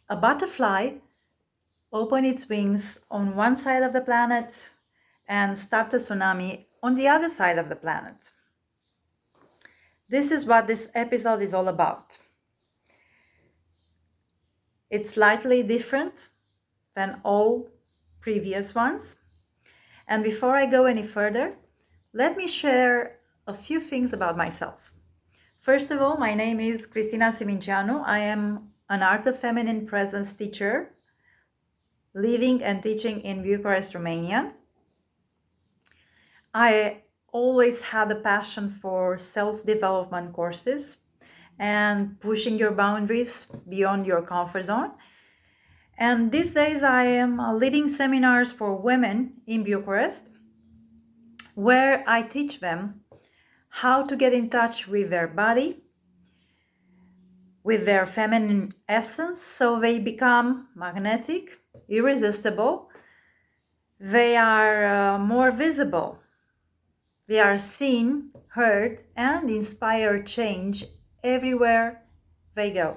A butterfly open its wings on one side of the planet and start a tsunami on the other side of the planet. This is what this episode is all about. It's slightly different than all previous ones. And before I go any further, let me share a few things about myself. First of all, my name is Cristina Simincianu. I am an Art of Feminine Presence teacher, living and teaching in Bucharest, Romania. I always had a passion for self-development courses and pushing your boundaries beyond your comfort zone. And these days I am leading seminars for women in Bucharest, where I teach them how to get in touch with their body, with their feminine essence, so they become magnetic, irresistible, they are more visible, they are seen, heard, and inspire change everywhere they go.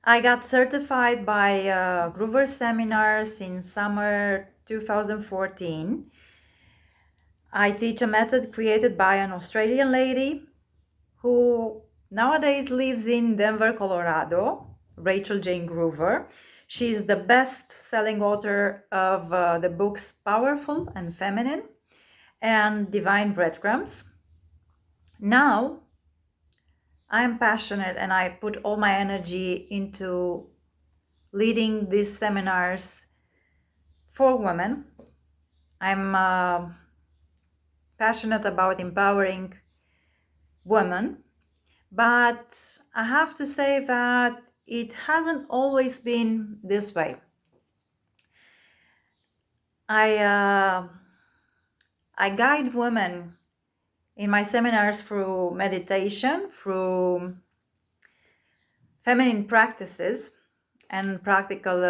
I got certified by Groover Seminars in summer 2014. I teach a method created by an Australian lady who nowadays lives in Denver, Colorado, Rachel Jane Groover. She's the best-selling author of the books Powerful and Feminine and Divine Breadcrumbs. Now, I am passionate and I put all my energy into leading these seminars for women. I'm passionate about empowering women, but I have to say that it hasn't always been this way. I guide women in my seminars through meditation, through feminine practices and practical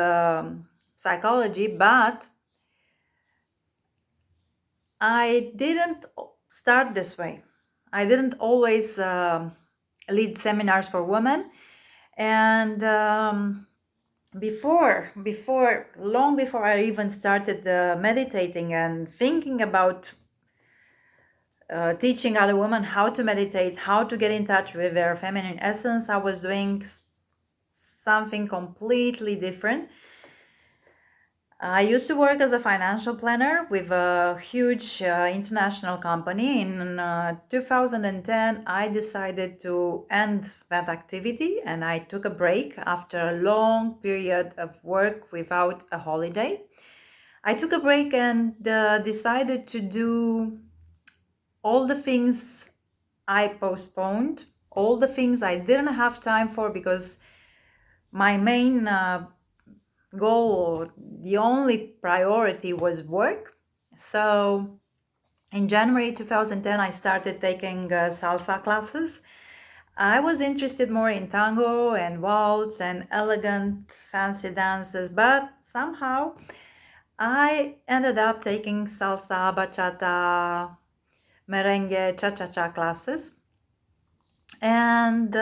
psychology, but I didn't start this way. I didn't always lead seminars for women, and long before I even started meditating and thinking about teaching other women how to meditate, how to get in touch with their feminine essence, I was doing something completely different. I used to work as a financial planner with a huge international company. In 2010, I decided to end that activity and I took a break after a long period of work without a holiday. I took a break and decided to do all the things I postponed, all the things I didn't have time for because my main goal, the only priority was work. So in January 2010, I started taking salsa classes. I was interested more in tango and waltz and elegant fancy dances, but somehow I ended up taking salsa, bachata, merengue, cha-cha-cha classes. And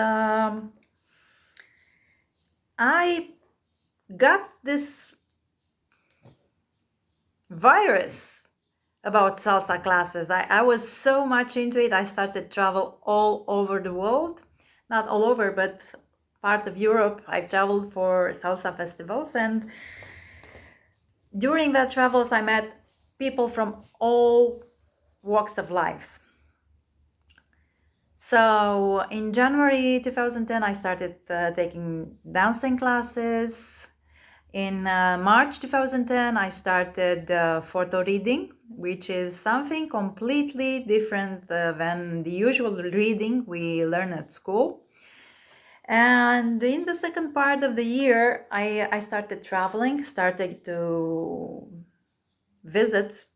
I got this virus about salsa classes. I was so much into it. I started travel all over the world, not all over, but part of Europe. I traveled for salsa festivals, and during that travels, I met people from all walks of life. So in January 2010, I started taking dancing classes. In March 2010, I started photo reading, which is something completely different than the usual reading we learn at school. And in the second part of the year, I started traveling, started to visit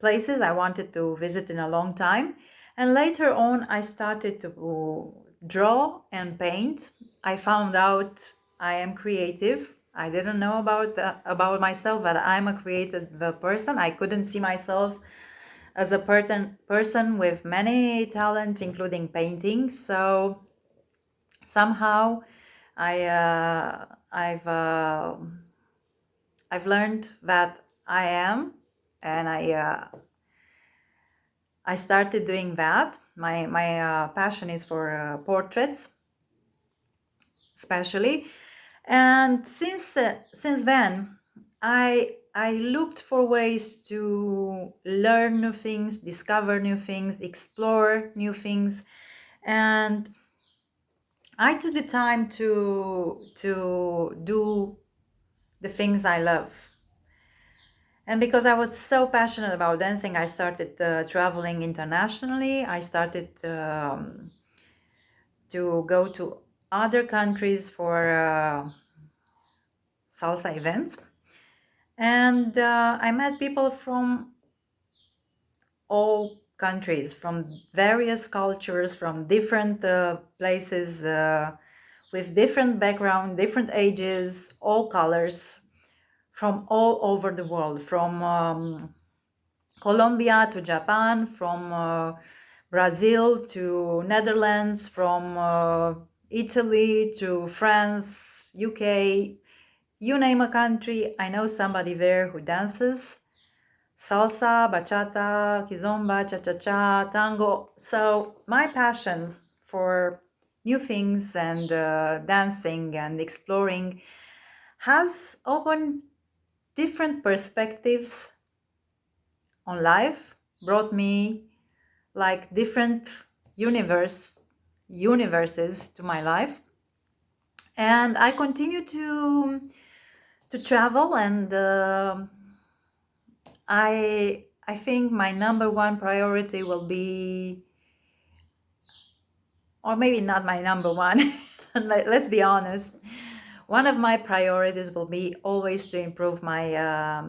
places I wanted to visit in a long time. And later on, I started to draw and paint. I found out I am creative. I didn't know about myself that I'm a creative person. I couldn't see myself as a person with many talents, including painting. So somehow I've learned that I am, and I started doing that. My passion is for portraits, especially, and since then, I looked for ways to learn new things, discover new things, explore new things, and I took the time to do the things I love. And because I was so passionate about dancing, I started traveling internationally. I started to go to other countries for salsa events. And I met people from all countries, from various cultures, from different places, with different background, different ages, all colors, from all over the world, from Colombia to Japan, from Brazil to Netherlands, from Italy to France, UK, you name a country, I know somebody there who dances salsa, bachata, kizomba, cha-cha-cha, tango. So my passion for new things and dancing and exploring has opened different perspectives on life, brought me like different universes to my life, and I continue to travel, and I think my number one priority will be, or maybe not my number one, let's be honest. One of my priorities will be always to improve my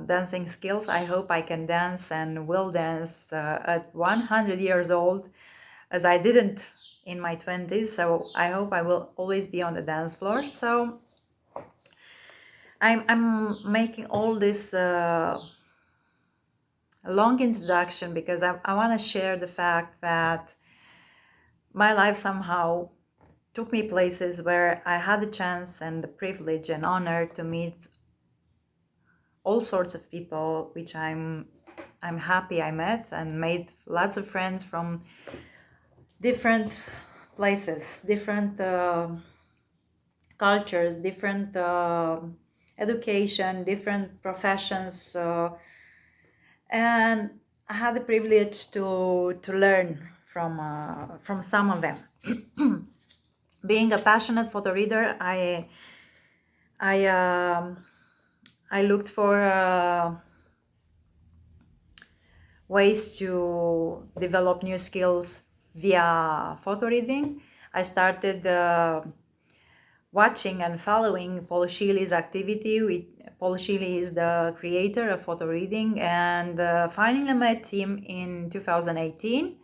dancing skills. I hope I can dance and will dance at 100 years old, as I didn't in my 20s. So I hope I will always be on the dance floor. So I'm making all this long introduction because I want to share the fact that my life somehow took me places where I had the chance and the privilege and honor to meet all sorts of people, which I'm happy I met, and made lots of friends from different places, different cultures, different education, different professions, and I had the privilege to learn from some of them. Being a passionate photo reader, I I looked for ways to develop new skills via photo reading. I started watching and following Paul Sheely's activity. Paul Sheely is the creator of photo reading, and finally met him in 2018.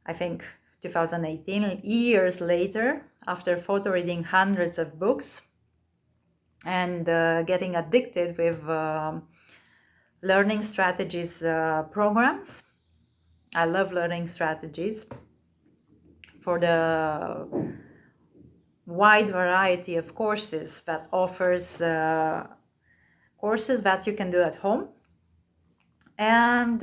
I think 2018, years later, after photo reading hundreds of books and getting addicted with learning strategies programs. I love learning strategies for the wide variety of courses that offers courses that you can do at home. And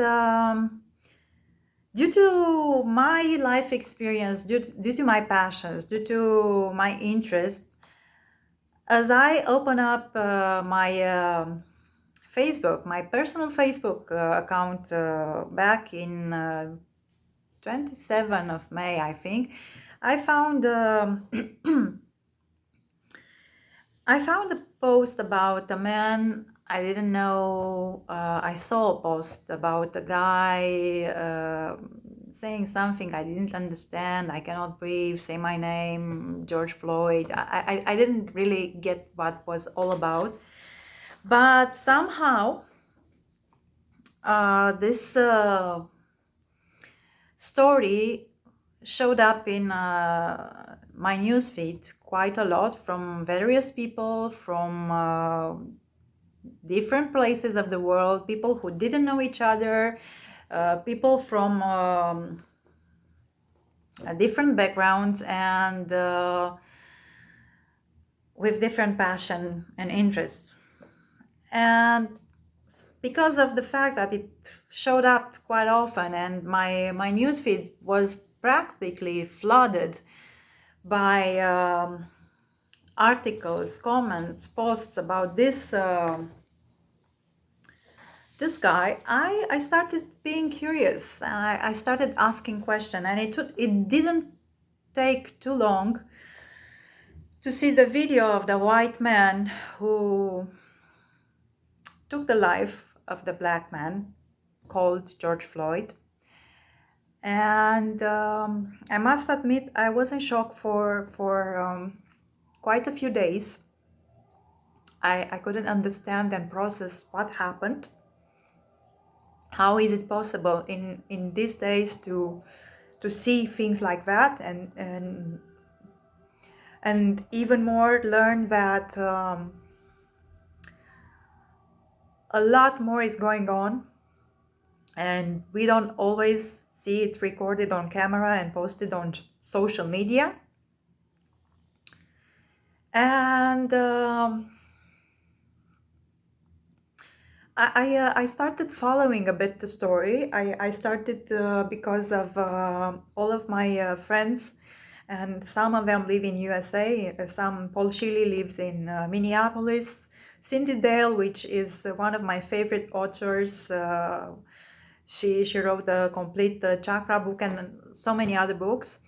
due to my life experience, due to my passions, due to my interests, as I open up my Facebook, my personal Facebook account back in 27 of May, I think, I found I found a post about a man I didn't know. I saw a post about a guy saying something I didn't understand. I cannot breathe. Say my name, George Floyd. I didn't really get what was all about, but somehow this story showed up in my newsfeed quite a lot from various people from different places of the world, people who didn't know each other, people from different backgrounds, and with different passion and interests. And because of the fact that it showed up quite often, and my newsfeed was practically flooded by articles, comments, posts about this guy, I started being curious, and I started asking questions, and it didn't take too long to see the video of the white man who took the life of the black man called George Floyd. And I must admit, I was in shock for quite a few days. I couldn't understand and process what happened. How is it possible in these days to see things like that, and even more learn that a lot more is going on, and we don't always see it recorded on camera and posted on social media. And I started following a bit the story. I started because of all of my friends, and some of them live in USA. Paul Shilley lives in Minneapolis. Cindy Dale, which is one of my favorite authors, she wrote the complete Chakra book and so many other books,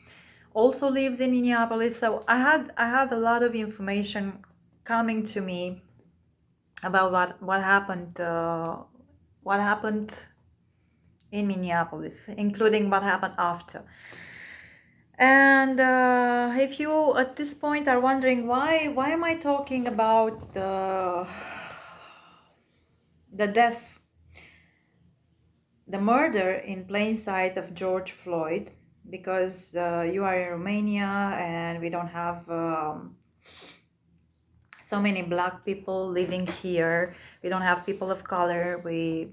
also lives in Minneapolis. So I had a lot of information coming to me about what happened in Minneapolis, including what happened after. And if you at this point are wondering why am I talking about the death, the murder in plain sight of George Floyd, because you are in Romania and we don't have so many black people living here. We don't have people of color. We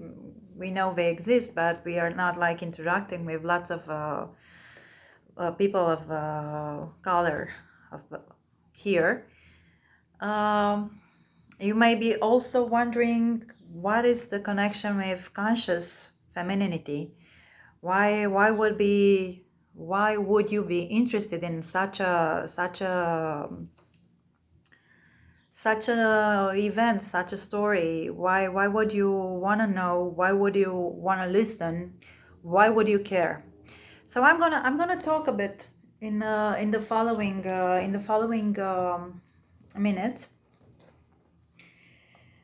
know they exist, but we are not like interacting with lots of people of color of here. You may be also wondering, what is the connection with conscious femininity? Why would you be interested in such a event, such a story? Why would you want to know? Why would you want to listen? Why would you care? So I'm gonna talk a bit in the following minutes,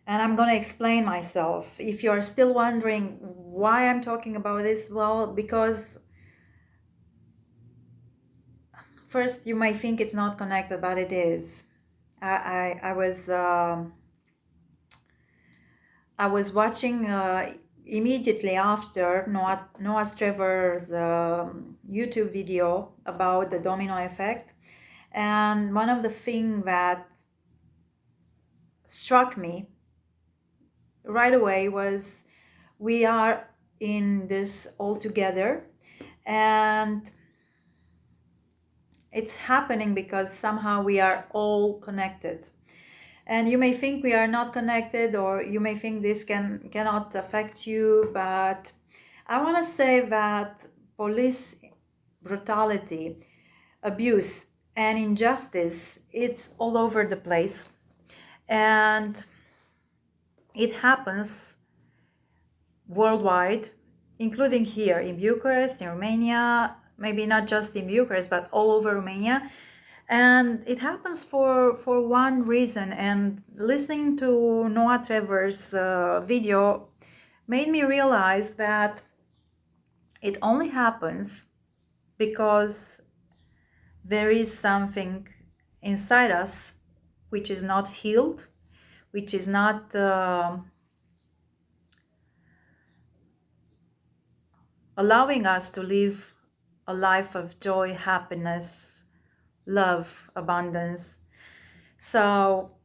and I'm gonna explain myself. If you are still wondering why I'm talking about this, well, because first you might think it's not connected, but it is. I was watching immediately after Noah Trevor's YouTube video about the domino effect, and one of the things that struck me right away was, we are in this all together, and it's happening because somehow we are all connected. And you may think we are not connected, or you may think this cannot affect you, but I want to say that police brutality, abuse, and injustice, it's all over the place. And it happens worldwide, including here in Bucharest, in Romania, maybe not just in Bucharest, but all over Romania. And it happens for one reason. And listening to Noah Trevor's video made me realize that it only happens because there is something inside us which is not healed, which is not allowing us to live a life of joy, happiness, love, abundance. So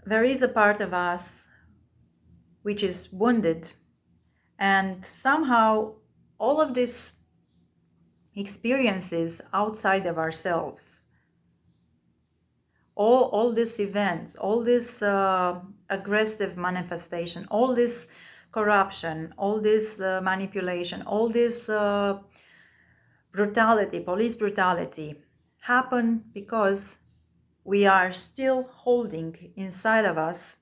there is a part of us which is wounded, and somehow all of these experiences outside of ourselves, all these events, all this aggressive manifestation, all this corruption, all this manipulation, all this brutality, police brutality, happen because we are still holding inside of us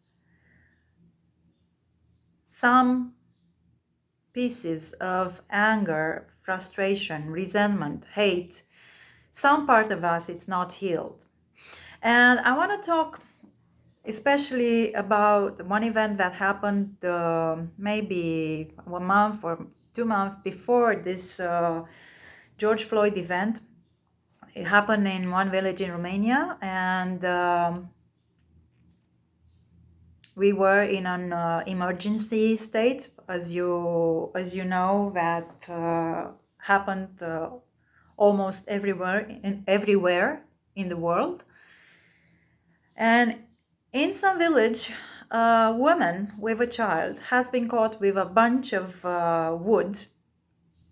some pieces of anger, frustration, resentment, hate. Some part of us, it's not healed. And I want to talk especially about one event that happened maybe 1 month or 2 months before this George Floyd event. It happened in one village in Romania, and we were in an emergency state, as you know, that happened almost everywhere in the world. And in some village, a woman with a child has been caught with a bunch of wood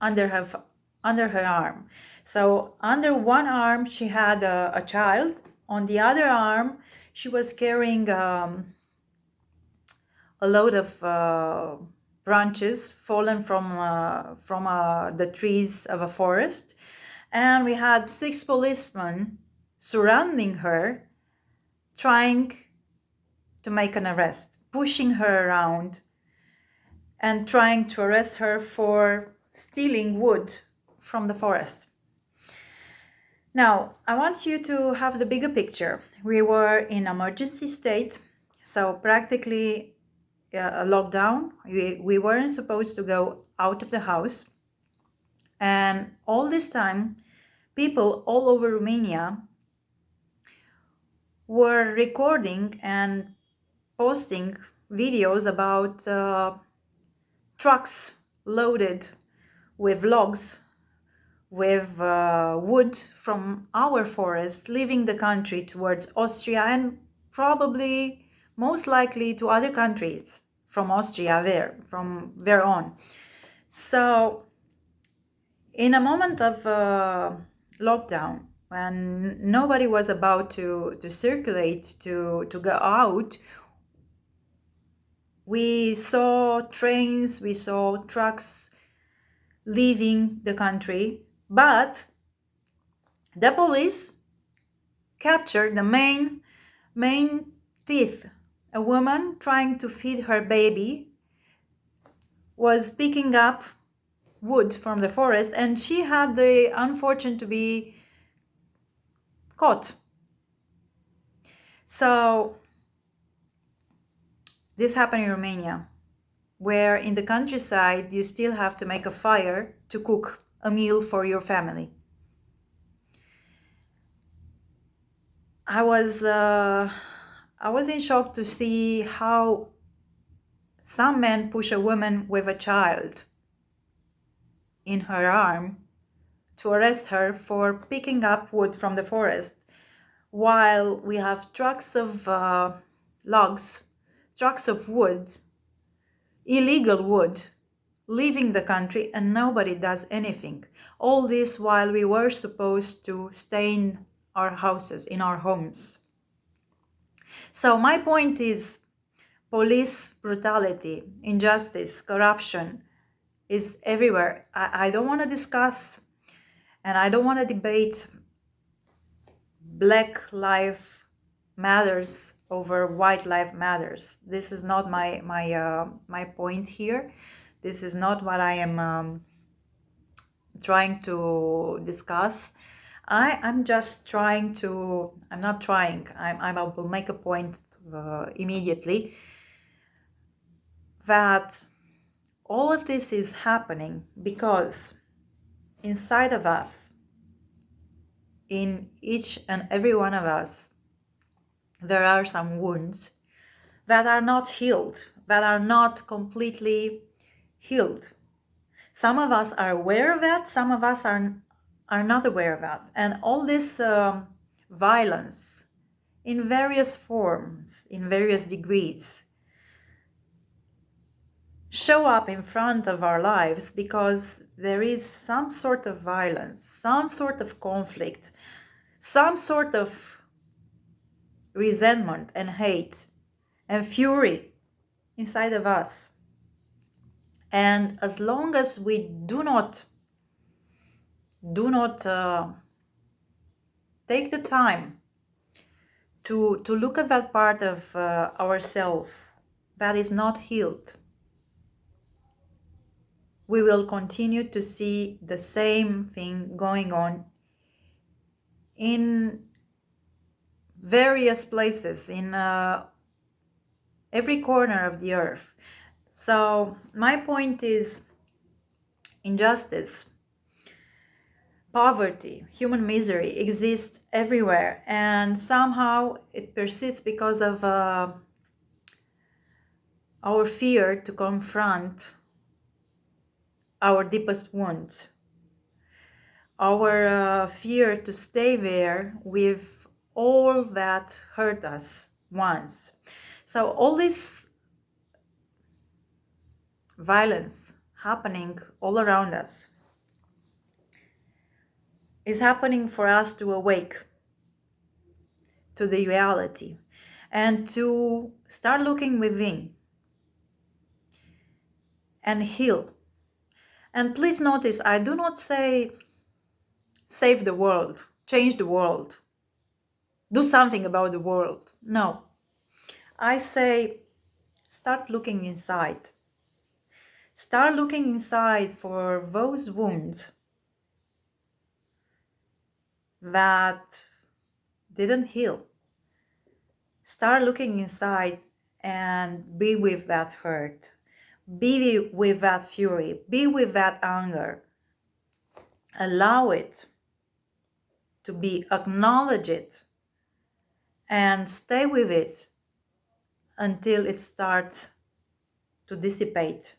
under her arm. So under one arm she had a child. On the other arm she was carrying a load of branches fallen from the trees of a forest. And we had 6 policemen surrounding her, trying to make an arrest, pushing her around and trying to arrest her for stealing wood from the forest. Now, I want you to have the bigger picture. We were in emergency state, so practically a lockdown. We weren't supposed to go out of the house. And all this time, people all over Romania were recording and posting videos about trucks loaded with logs, with wood from our forest, leaving the country towards Austria and probably most likely to other countries from Austria from there on. So in a moment of lockdown, when nobody was about to circulate, to go out, we saw trains, we saw trucks leaving the country, but the police captured the main thief. A woman trying to feed her baby was picking up wood from the forest, and she had the unfortune to be caught. So this happened in Romania, where in the countryside you still have to make a fire to cook a meal for your family. I was in shock to see how some men push a woman with a child in her arm to arrest her for picking up wood from the forest, while we have trucks of logs, trucks of wood, illegal wood, leaving the country, and nobody does anything. All this while we were supposed to stay in our houses, in our homes. So my point is, police brutality, injustice, corruption is everywhere. I don't want to discuss and I don't want to debate Black life matters over white life matters. This is not my point here. This is not what I am trying to discuss. I'm just trying to, I'm not trying, I will make a point immediately that all of this is happening because inside of us, in each and every one of us, there are some wounds that are not healed, that are not completely healed. Some of us are aware of that, some of us are not aware of that. And all this violence in various forms, in various degrees, show up in front of our lives because there is some sort of violence, some sort of conflict, some sort of resentment and hate and fury inside of us. And as long as we do not take the time to look at that part of ourself that is not healed, we will continue to see the same thing going on in various places, in every corner of the earth. So my point is, injustice, poverty, human misery exists everywhere, and somehow it persists because of our fear to confront our deepest wounds, our fear to stay there with all that hurt us once. So all this violence happening all around us is happening for us to awake to the reality and to start looking within and heal. And please notice, I do not say save the world, change the world, do something about the world. No, I say start looking inside. Start looking inside for those wounds that didn't heal. Start looking inside and be with that hurt. Be with that fury. Be with that anger. Allow it to be, acknowledge it, and stay with it until it starts to dissipate,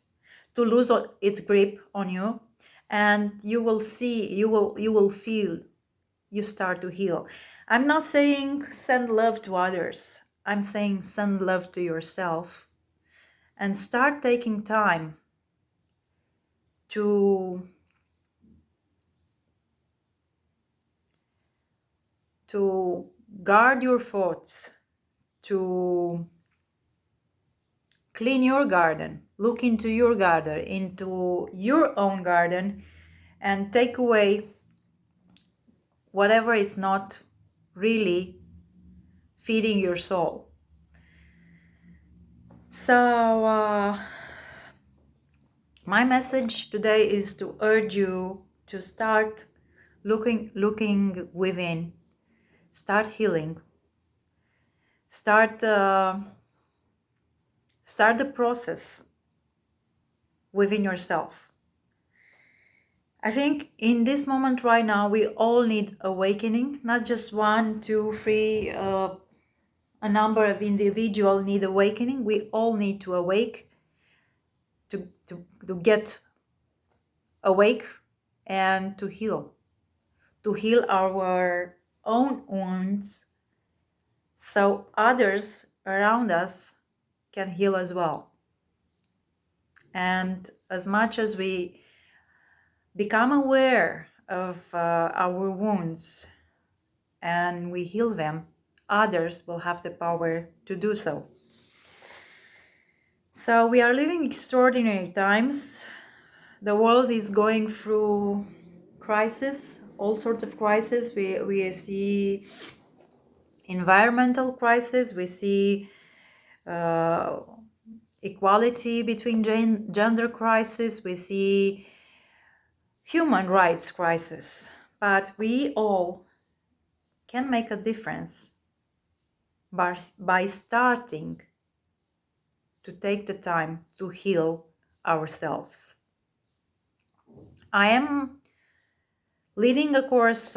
to lose its grip on you, and you will see, you will feel, you start to heal. I'm not saying send love to others. I'm saying send love to yourself and start taking time to guard your thoughts, to clean your garden, look into your garden, into your own garden, and take away whatever is not really feeding your soul. So my message today is to urge you to start looking within, start healing, start the process within yourself. I think in this moment right now, we all need awakening, not just 1, 2, 3, a number of individuals need awakening. We all need to awake, to get awake and to heal our own wounds so others around us can heal as well. And as much as we become aware of our wounds and we heal them, others will have the power to do so. So we are living extraordinary times. The world is going through crisis, all sorts of crises. We see environmental crisis, we see equality between gender crisis, we see human rights crisis. But we all can make a difference by starting to take the time to heal ourselves. I am leading a course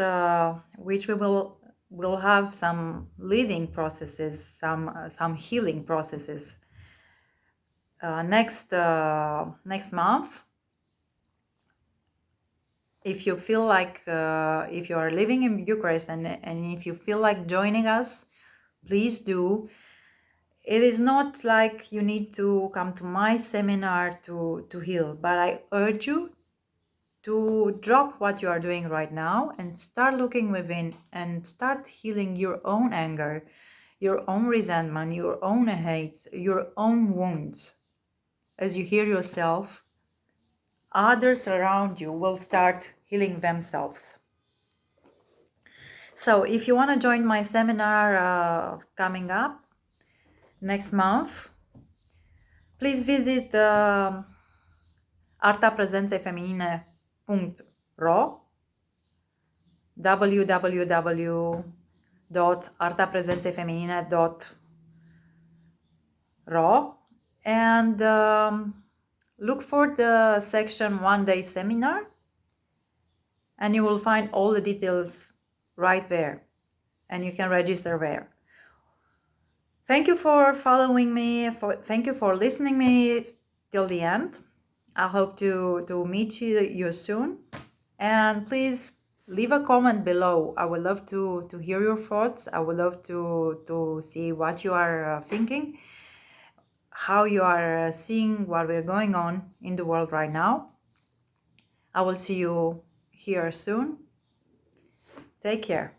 which we will have some leading processes, some healing processes next month. If you feel like, if you are living in Bucharest and if you feel like joining us, please do. It is not like you need to come to my seminar to heal, but I urge you to drop what you are doing right now and start looking within and start healing your own anger, your own resentment, your own hate, your own wounds. As you heal yourself, others around you will start healing themselves. So if you want to join my seminar coming up next month, please visit artapresențefeminine.ro, www.artapresențefeminine.ro, and look for the section One Day Seminar, and you will find all the details right there, and you can register there. Thank you for following me. Thank you for listening me till the end. I hope to meet you soon. And please leave a comment below. I would love to hear your thoughts. I would love to see what you are thinking, how you are seeing what we're going on in the world right now. I will see you here soon. Take care.